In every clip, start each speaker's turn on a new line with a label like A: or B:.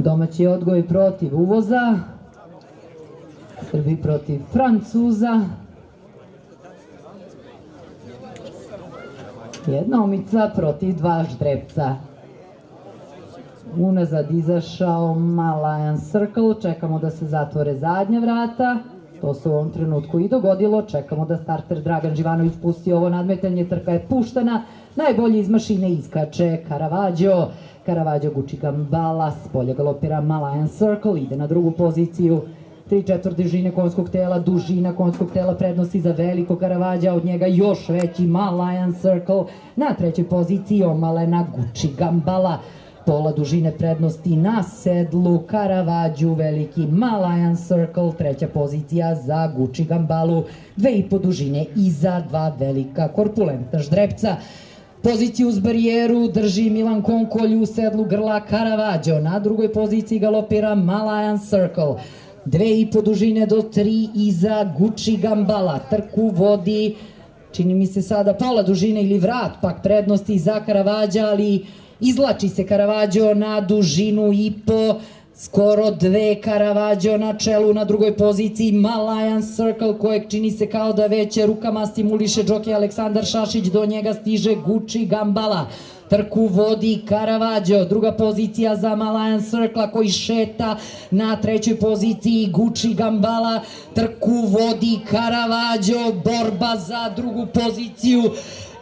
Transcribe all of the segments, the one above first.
A: Domaći odgoj protiv uvoza. Srbi protiv Francuza. Jedna omica protiv dva ždrepca. Unazad izašao Malayan Circle, čekamo da se zatvore zadnja vrata. To se u ovom trenutku i dogodilo, čekamo da starter Dragan Živanović pusti ovo nadmetanje, trka je puštena. Najbolji iz mašine iskače Caravaggio guči Gambala, s polja galopira Malayan Circle, ide na drugu poziciju. 3/4 dužine konjskog tela, dužina konjskog tela prednosti za veliko Caravaggia, od njega još veći Malayan Circle. Na trećoj poziciji omalena guči Gambala, pola dužine prednosti na sedlu Caravaggio, veliki Malayan Circle, treća pozicija za guči Gambalu, 2,5 dužine iza dva velika korpulentna ždrepca. Poziciju uz barijeru drži Milan Konkolj, u sedlu grla Caravaggio, na drugoj poziciji galopira Malayan Circle. 2,5 dužine do 3 iza guči Gambala, trku vodi, čini mi se sada pola dužine ili vrat pak prednosti za Caravaggia, ali izlači se Caravaggio na dužinu i po, skoro 2 Caravaggio na čelu, na drugoj poziciji Malayan Circle, kojeg čini se kao da već rukama stimuliše džokej Aleksandar Šašić, do njega stiže guči Gambala. Trku vodi Caravaggio, druga pozicija za Malayan Circle koji šeta, na trećoj poziciji guči Gambala, trku vodi Caravaggio, borba za drugu poziciju.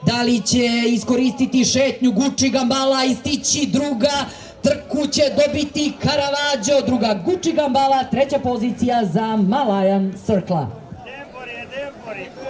A: Da li će iskoristiti šetnju guči Gambala i stići druga? Trku će dobiti Caravaggio, druga guči Gambala, treća pozicija za Malayan Circle.
B: Dembori.